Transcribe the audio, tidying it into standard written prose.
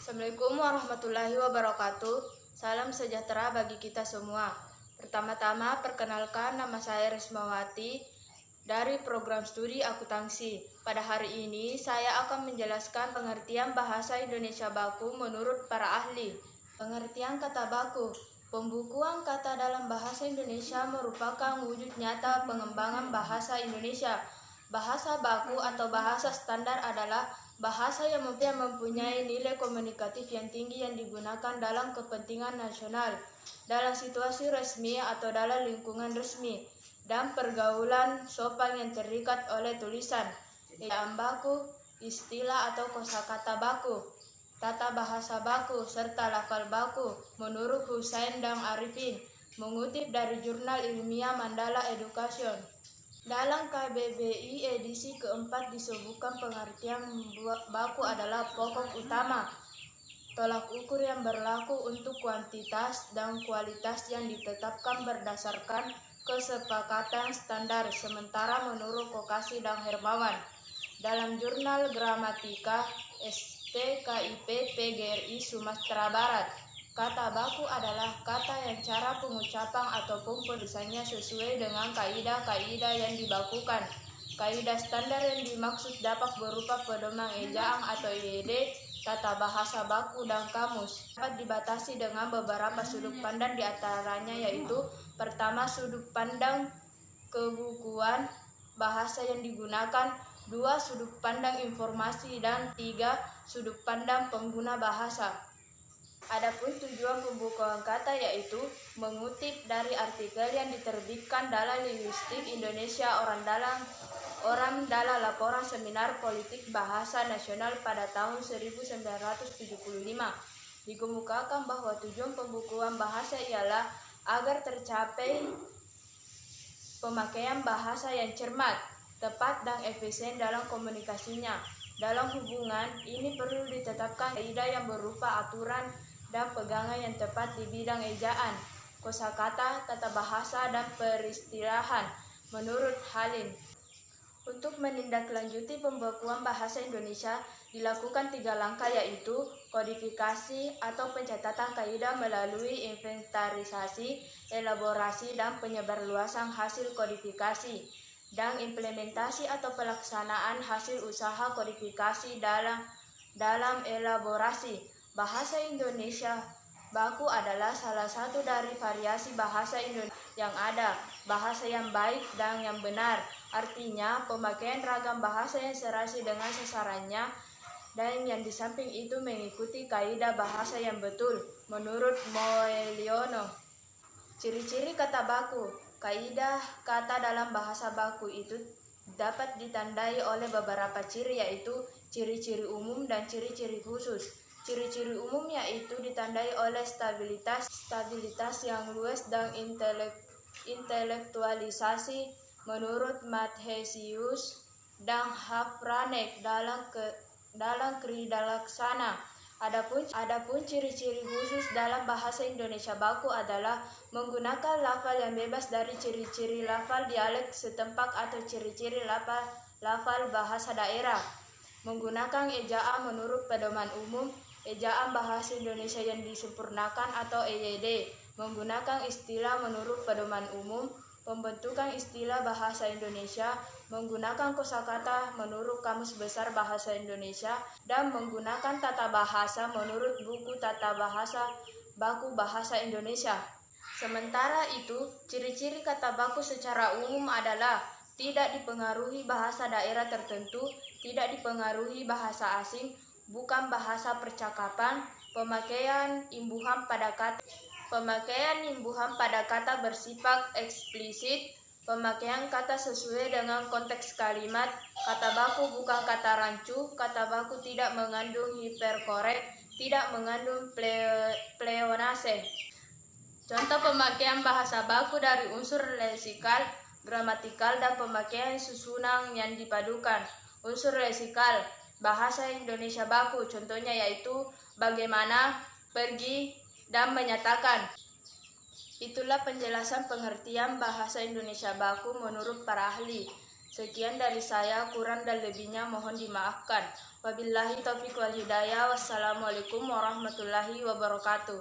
Assalamualaikum warahmatullahi wabarakatuh. Salam sejahtera bagi kita semua. Pertama-tama, perkenalkan, nama saya Rismawati dari program studi akuntansi. Pada hari ini, saya akan menjelaskan pengertian bahasa Indonesia baku menurut para ahli. Pengertian kata baku. Pembukuan kata dalam bahasa Indonesia merupakan wujud nyata pengembangan bahasa Indonesia. Bahasa baku atau bahasa standar adalah bahasa yang mempunyai nilai komunikatif yang tinggi yang digunakan dalam kepentingan nasional, dalam situasi resmi atau dalam lingkungan resmi, dan pergaulan sopan yang terikat oleh tulisan. Ejaan baku, istilah atau kosakata baku, tata bahasa baku, serta lafal baku menurut Husain dan Arifin, mengutip dari jurnal ilmiah Mandala Education. Dalam KBBI edisi keempat disebutkan pengertian baku adalah pokok utama, tolak ukur yang berlaku untuk kuantitas dan kualitas yang ditetapkan berdasarkan kesepakatan standar. Sementara menurut Kokasi dan Hermawan, dalam jurnal Gramatika STKIP PGRI Sumatera Barat, kata baku adalah kata yang cara pengucapan ataupun penulisannya sesuai dengan kaidah-kaidah yang dibakukan. Kaidah standar yang dimaksud dapat berupa pedoman ejaan atau EYD, tata bahasa baku, dan kamus. Dapat dibatasi dengan beberapa sudut pandang, diantaranya yaitu: pertama, sudut pandang kebukuan bahasa yang digunakan; dua, sudut pandang informasi; dan tiga, sudut pandang pengguna bahasa. Adapun tujuan pembukuan kata yaitu mengutip dari artikel yang diterbitkan dalam Linguistik Indonesia Orang dalam laporan Seminar Politik Bahasa Nasional pada tahun 1975. Dikemukakan bahwa tujuan pembukuan bahasa ialah agar tercapai pemakaian bahasa yang cermat, tepat, dan efisien dalam komunikasinya. Dalam hubungan ini perlu ditetapkan kaidah yang berupa aturan dan pegangan yang tepat di bidang ejaan, kosakata, tata bahasa, dan peristilahan. Menurut Halim, untuk menindaklanjuti pembukuan bahasa Indonesia dilakukan 3 langkah, yaitu kodifikasi atau pencatatan kaidah melalui inventarisasi, elaborasi, dan penyebarluasan hasil kodifikasi, dan implementasi atau pelaksanaan hasil usaha kodifikasi dalam elaborasi. Bahasa Indonesia baku adalah salah satu dari variasi bahasa Indonesia yang ada, bahasa yang baik dan yang benar. Artinya, pemakaian ragam bahasa yang serasi dengan sasarannya dan yang di samping itu mengikuti kaidah bahasa yang betul. Menurut Moeliono, ciri-ciri kata baku. Kaidah kata dalam bahasa baku itu dapat ditandai oleh beberapa ciri, yaitu ciri-ciri umum dan ciri-ciri khusus. Ciri-ciri umum yaitu ditandai oleh stabilitas yang luas dan intelektualisasi menurut Mathesius dan Hafranek dalam Krida Laksana. Adapun ciri-ciri khusus dalam bahasa Indonesia baku adalah menggunakan lafal yang bebas dari ciri-ciri lafal dialek setempat atau ciri-ciri lafal bahasa daerah, menggunakan ejaan menurut pedoman umum, ejaan bahasa Indonesia yang disempurnakan atau EYD, menggunakan istilah menurut pedoman umum, pembentukan istilah bahasa Indonesia, menggunakan kosakata menurut Kamus Besar Bahasa Indonesia, dan menggunakan tata bahasa menurut buku Tata Bahasa Baku Bahasa Indonesia. Sementara itu, ciri-ciri kata baku secara umum adalah tidak dipengaruhi bahasa daerah tertentu, tidak dipengaruhi bahasa asing, bukan bahasa percakapan, pemakaian imbuhan pada kata bersifat eksplisit, pemakaian kata sesuai dengan konteks kalimat, kata baku bukan kata rancu, kata baku tidak mengandung hiperkorek, tidak mengandung pleonase. Contoh pemakaian bahasa baku dari unsur leksikal, gramatikal, dan pemakaian susunan yang dipadukan. Unsur leksikal bahasa Indonesia baku contohnya yaitu bagaimana, pergi, dan menyatakan. Itulah penjelasan pengertian bahasa Indonesia baku menurut para ahli. Sekian dari saya, kurang dan lebihnya mohon dimaafkan. Wabillahi taufiq wal hidayah. Wassalamualaikum warahmatullahi wabarakatuh.